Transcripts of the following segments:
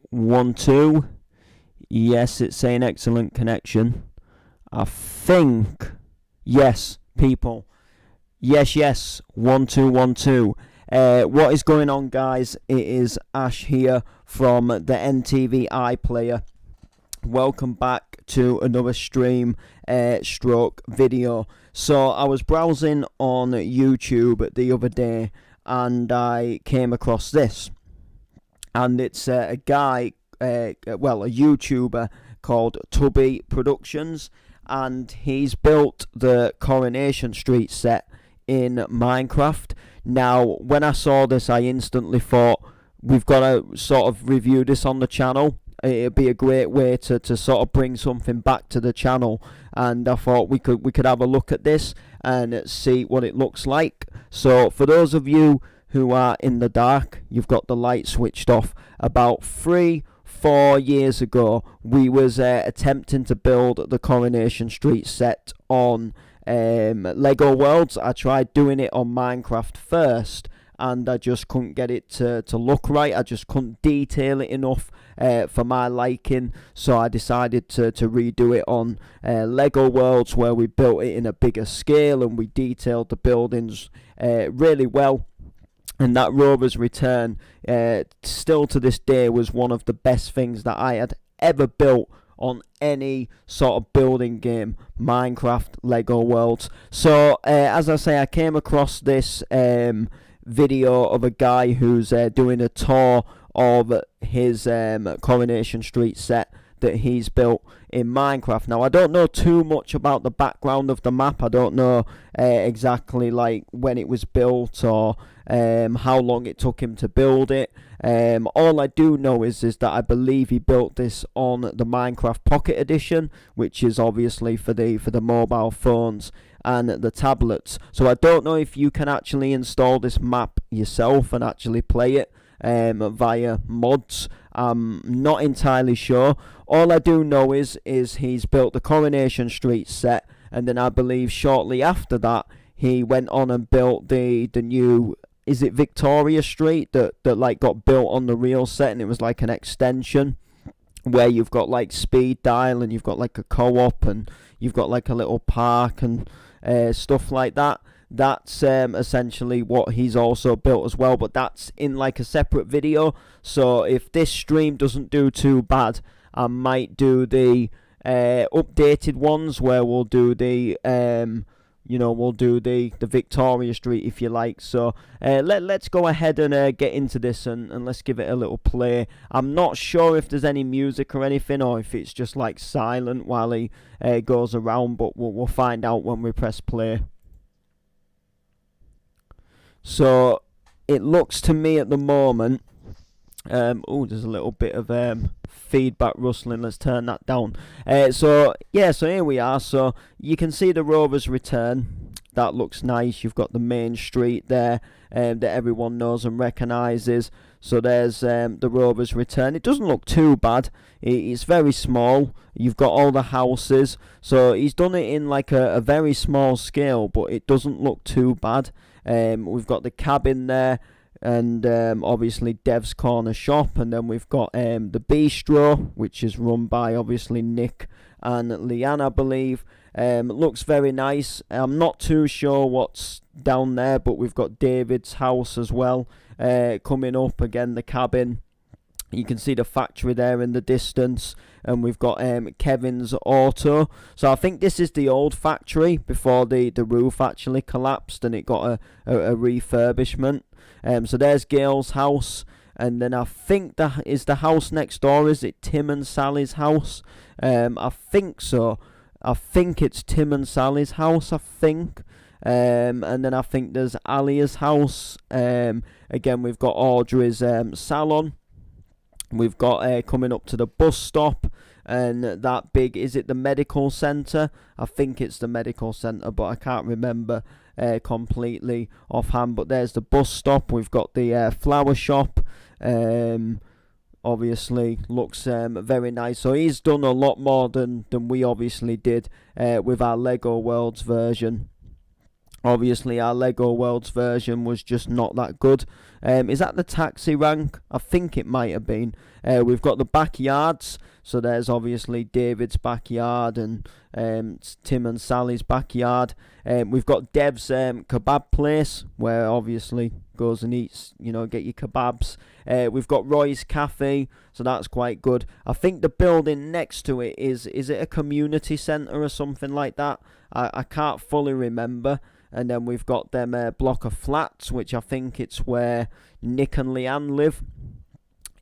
1 2. Yes, it's saying excellent connection. I think. Yes, people. Yes. 1 2 1 2. What is going on, guys? It is Ash here from the NTV iPlayer. Welcome back to another stream stroke video. So I was browsing on YouTube the other day and I came across this. And it's a guy, a YouTuber called Tubby Productions, and he's built the Coronation Street set in Minecraft. Now, when I saw this, I instantly thought, we've got to sort of review this on the channel. It'd be a great way to sort of bring something back to the channel, and I thought we could have a look at this and see what it looks like. So for those of you who are in the dark, you've got the light switched off. About 3-4 years ago, we was attempting to build the Coronation Street set on Lego Worlds. I tried doing it on Minecraft first, and I just couldn't get it to look right. I just couldn't detail it enough for my liking, so I decided to redo it on Lego Worlds, where we built it in a bigger scale and we detailed the buildings really well. And that Rover's Return, still to this day, was one of the best things that I had ever built on any sort of building game, Minecraft, Lego Worlds. So, as I say, I came across this video of a guy who's doing a tour of his Coronation Street set that he's built in Minecraft. Now, I don't know too much about the background of the map. I don't know exactly like when it was built or how long it took him to build it. All I do know is that I believe he built this on the Minecraft Pocket Edition, which is obviously for the mobile phones and the tablets. So I don't know if you can actually install this map yourself and actually play it via mods. I'm not entirely sure. All I do know is he's built the Coronation Street set, and then I believe shortly after that he went on and built the new, is it Victoria Street, that like got built on the real set, and it was like an extension where you've got like speed dial and you've got like a co-op and you've got like a little park and stuff like that. That's essentially what he's also built as well, but that's in like a separate video. So if this stream doesn't do too bad, I might do the updated ones where we'll do the we'll do the Victoria Street, if you like. So let's go ahead and get into this and let's give it a little play. I'm not sure if there's any music or anything, or if it's just like silent while he goes around, but we'll find out when we press play. So it looks to me at the moment, there's a little bit of feedback rustling. Let's turn that down. So here we are. So you can see the Rover's Return. That looks nice. You've got the main street there that everyone knows and recognises. So there's the Rover's Return. It doesn't look too bad. It's very small. You've got all the houses. So he's done it in like a very small scale, but it doesn't look too bad. We've got the cabin there, and obviously Dev's Corner Shop, and then we've got the Bistro, which is run by obviously Nick and Leanne, I believe. Looks very nice. I'm not too sure what's down there, but we've got David's house as well coming up. Again, the cabin. You can see the factory there in the distance, and we've got Kevin's Auto. So I think this is the old factory before the roof actually collapsed and it got a refurbishment. So there's Gail's house, and then I think that is the house next door. Is it Tim and Sally's house? I think so. I think it's Tim and Sally's house, I think. And then I think there's Alia's house. Again, we've got Audrey's salon. We've got coming up to the bus stop, and that big, is it the medical centre? I think it's the medical centre, but I can't remember completely offhand. But there's the bus stop. We've got the flower shop. Obviously looks very nice. So he's done a lot more than we obviously did with our Lego Worlds version Obviously, our Lego Worlds version was just not that good. Is that the taxi rank? I think it might have been. We've got the backyards. So there's obviously David's backyard and Tim and Sally's backyard. We've got Dev's kebab place, where obviously goes and eats, get your kebabs. We've got Roy's cafe, so that's quite good. I think the building next to it is it a community centre or something like that? I can't fully remember. And then we've got them block of flats, which I think it's where Nick and Leanne live,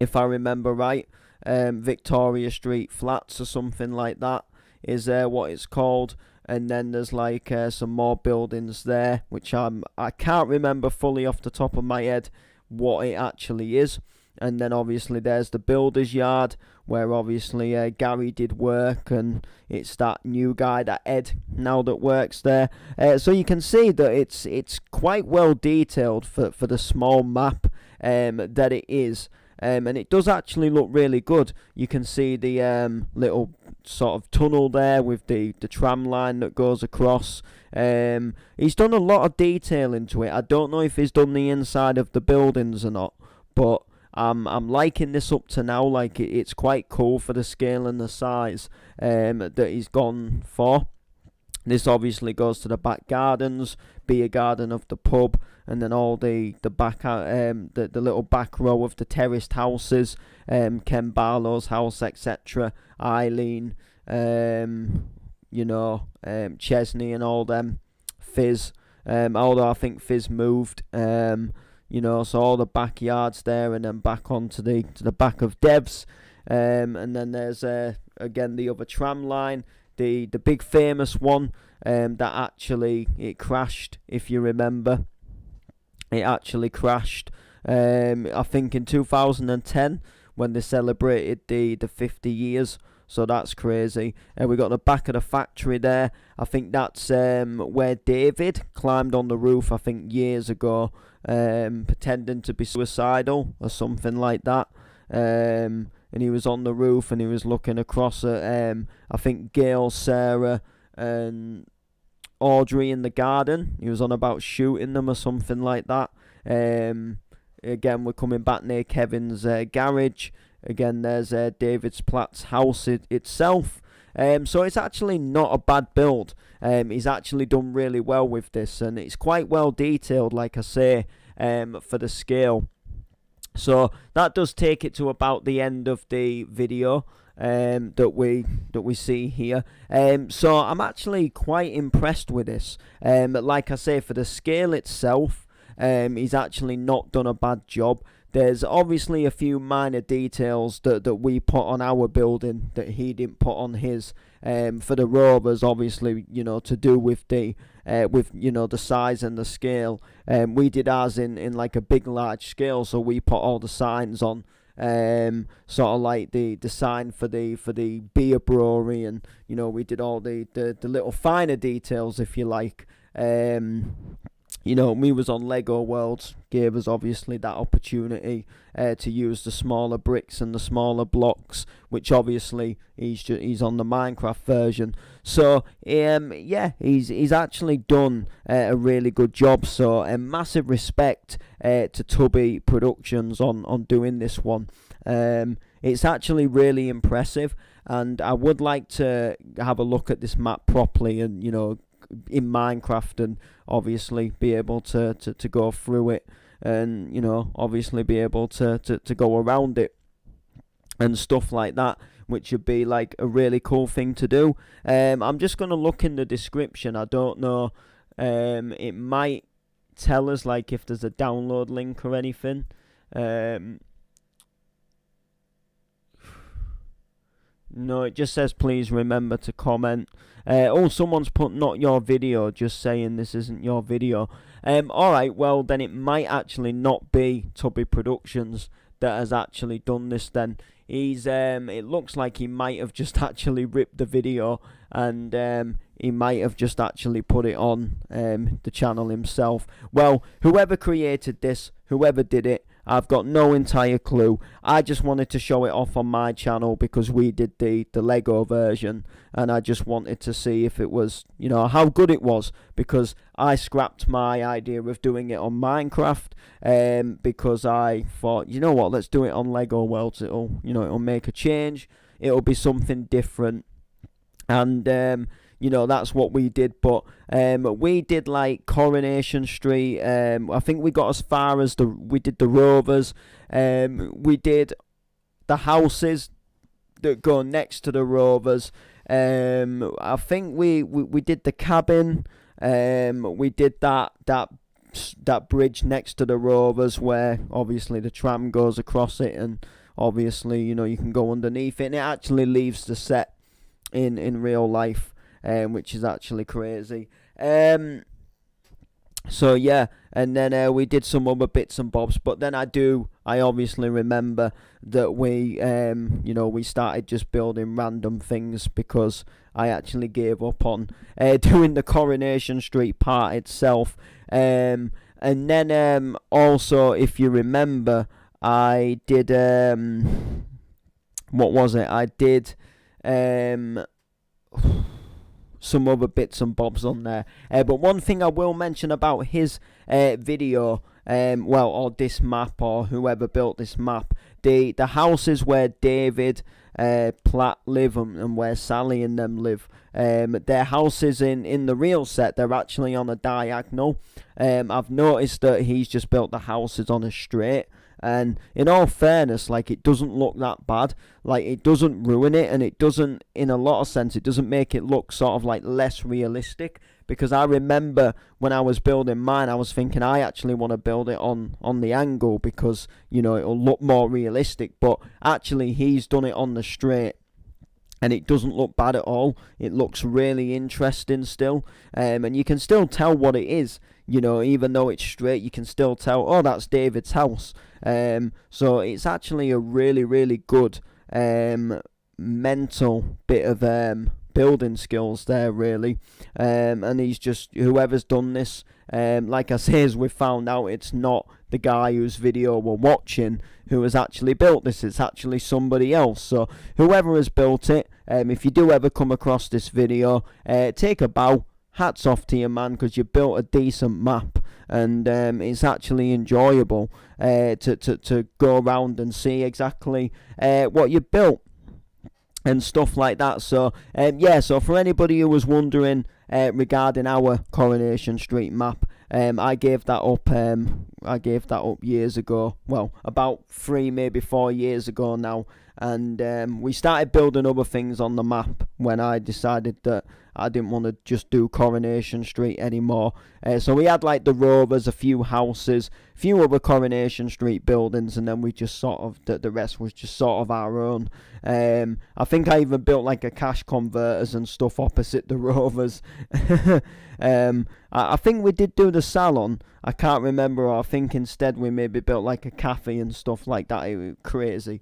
if I remember right. Victoria Street Flats or something like that is what it's called. And then there's like some more buildings there, which I can't remember fully off the top of my head what it actually is. And then obviously there's the builder's yard, where obviously Gary did work, and it's that new guy, that Ed, now that works there. So you can see that it's quite well detailed for the small map that it is. And it does actually look really good. You can see the little sort of tunnel there with the tram line that goes across. He's done a lot of detail into it. I don't know if he's done the inside of the buildings or not, but I'm liking this up to now. Like it's quite cool for the scale and the size that he's gone for. This obviously goes to the back gardens, beer garden of the pub, and then all the back the little back row of the terraced houses, Ken Barlow's house, etc. Eileen, Chesney and all them, Fizz. Although I think Fizz moved. So all the backyards there, and then back onto the back of Dev's, and then there's again the other tram line. The big famous one that actually it crashed, if you remember. It actually crashed, I think in 2010 when they celebrated the 50 years. So that's crazy. We got the back of the factory there. I think that's where David climbed on the roof, I think years ago, pretending to be suicidal or something like that. And he was on the roof and he was looking across at I think Gail, Sarah and Audrey in the garden. He was on about shooting them or something like that. Again, we're coming back near Kevin's garage. Again, there's David's Platt's house itself. So it's actually not a bad build. He's actually done really well with this, and it's quite well detailed, like I say, for the scale. So that does take it to about the end of the video that we see here. So I'm actually quite impressed with this. Like I say, for the scale itself, he's actually not done a bad job. There's obviously a few minor details that we put on our building that he didn't put on his. For the Rovers, obviously, to do with the the size and the scale. We did ours in like a big large scale, so we put all the signs on. Sort of like the sign for the beer brewery, and we did all the little finer details, if you like. We was on Lego Worlds, gave us obviously that opportunity to use the smaller bricks and the smaller blocks, which obviously he's on the Minecraft version. So he's actually done a really good job. So massive respect to Tubby Productions on doing this one. It's actually really impressive, and I would like to have a look at this map properly, and in Minecraft, and obviously be able to go through it, and obviously be able to go around it and stuff like that, which would be like a really cool thing to do. I'm just going to look in the description. I don't know, it might tell us like if there's a download link or anything. No, it just says please remember to comment. Someone's put not your video, just saying this isn't your video. Alright, well then it might actually not be Tubby Productions that has actually done this then. He's it looks like he might have just actually ripped the video, and he might have just actually put it on the channel himself. Well, whoever created this, whoever did it, I've got no entire clue. I just wanted to show it off on my channel because we did the Lego version, and I just wanted to see if it was, how good it was, because I scrapped my idea of doing it on Minecraft, because I thought, you know what, let's do it on Lego Worlds. It'll make a change. It'll be something different. And that's what we did. But we did like Coronation Street. I think we got as far as we did the Rovers. We did the houses that go next to the Rovers. I think we did the cabin. We did that bridge next to the Rovers where obviously the tram goes across it, and obviously you can go underneath it, and it actually leaves the set in real life, which is actually crazy. So yeah, and then we did some other bits and bobs, but then I obviously remember that we started just building random things because I actually gave up on doing the Coronation Street part itself. And then also, if you remember, I did what was it? I did some other bits and bobs on there. But one thing I will mention about his video, or this map, or whoever built this map, the houses where David Platt live and where Sally and them live, their houses in the real set, they're actually on a diagonal. I've noticed that he's just built the houses on a straight. And in all fairness, like, it doesn't look that bad. Like, it doesn't ruin it, and it doesn't, in a lot of sense, it doesn't make it look sort of like less realistic. Because I remember when I was building mine, I was thinking I actually want to build it on the angle because, it'll look more realistic. But actually, he's done it on the straight, and it doesn't look bad at all. It looks really interesting still, and you can still tell what it is. Even though it's straight, you can still tell, oh, that's David's house. So it's actually a really, really good mental bit of building skills there, really. And he's just, whoever's done this, like I say, as we found out, it's not the guy whose video we're watching who has actually built this. It's actually somebody else. So whoever has built it, if you do ever come across this video, take a bow. Hats off to you, man, because you built a decent map, and it's actually enjoyable to go around and see exactly what you built and stuff like that. So so for anybody who was wondering regarding our Coronation Street map, I gave that up years ago. Well, about 3, maybe 4 years ago now. And we started building other things on the map when I decided that I didn't want to just do Coronation Street anymore. So we had like the Rovers, a few houses, a few other Coronation Street buildings, and then we just sort of, the rest was just sort of our own. I think I even built like a cash converters and stuff opposite the Rovers. I think we did do the salon. I can't remember. Or I think instead we maybe built like a cafe and stuff like that. It was crazy.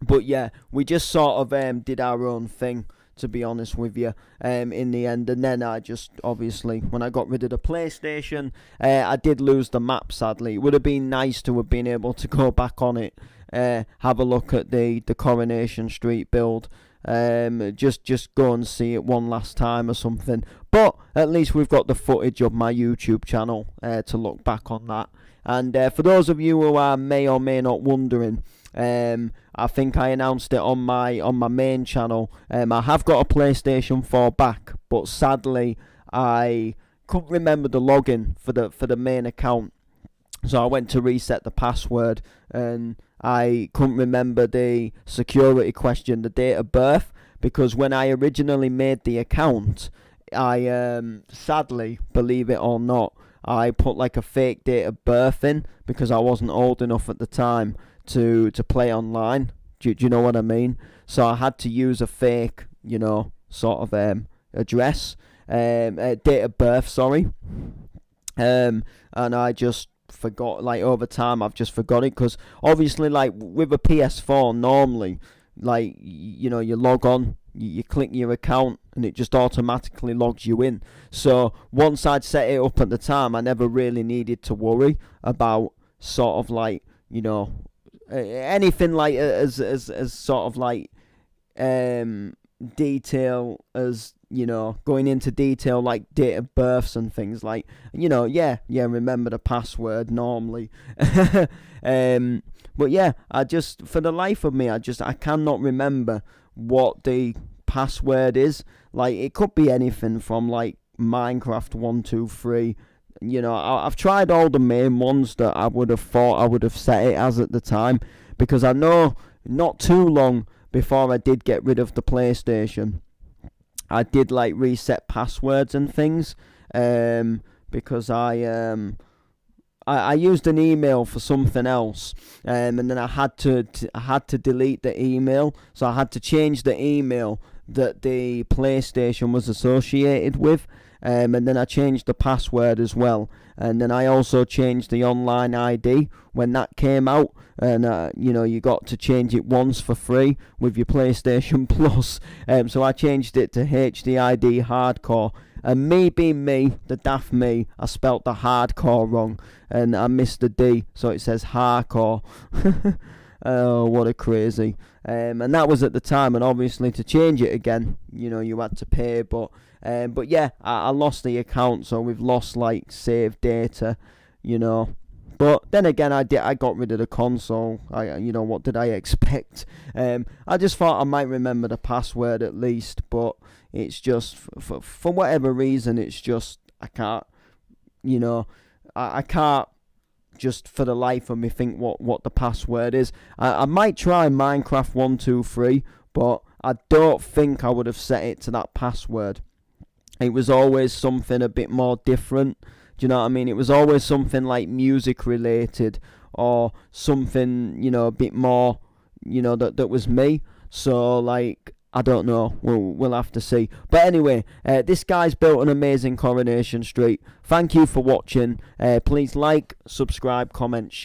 But yeah, we just sort of did our own thing, to be honest with you, in the end. And then I just, obviously, when I got rid of the PlayStation, I did lose the map, sadly. It would have been nice to have been able to go back on it, have a look at the Coronation Street build, just go and see it one last time or something. But at least we've got the footage of my YouTube channel to look back on that. And for those of you who are may or may not wondering, I think I announced it on my main channel. I have got a PlayStation 4 back, but sadly I couldn't remember the login for the main account. So I went to reset the password, and I couldn't remember the security question, the date of birth, because when I originally made the account, I sadly, believe it or not, I put like a fake date of birth in because I wasn't old enough at the time to play online. Do you know what I mean? So I had to use a fake, sort of address, date of birth, sorry. And I just forgot, like, over time I've just forgot it, because obviously, like, with a PS4 normally, like, you log on, you click your account, and it just automatically logs you in. So once I'd set it up at the time, I never really needed to worry about sort of like, anything like as sort of like detail as, going into detail like date of births and things like, remember the password normally. But yeah, I just, for the life of me, I cannot remember what the password is. Like, it could be anything from like Minecraft 123. I've tried all the main ones that I would have thought I would have set it as at the time, because I know not too long before I did get rid of the PlayStation, I did like reset passwords and things, because I used an email for something else, and then I had to delete the email, so I had to change the email that the PlayStation was associated with, and then I changed the password as well, and then I also changed the online ID when that came out, and you got to change it once for free with your PlayStation Plus, so I changed it to HDID Hardcore, and me being me, the daft me, I spelt the hardcore wrong, and I missed the D, so it says hardcore. Oh, what a crazy. And that was at the time, and obviously to change it again, you had to pay, but yeah, I lost the account, so we've lost like saved data, But then again, I got rid of the console. What did I expect? I just thought I might remember the password at least, but it's just for whatever reason, it's just I can't. I can't just for the life of me think what the password is. I might try Minecraft 123, but I don't think I would have set it to that password. It was always something a bit more different. Do you know what I mean? It was always something like music related, or something, a bit more, that was me. So like, I don't know. We'll have to see. But anyway, this guy's built an amazing Coronation Street. Thank you for watching. Please like, subscribe, comment, share.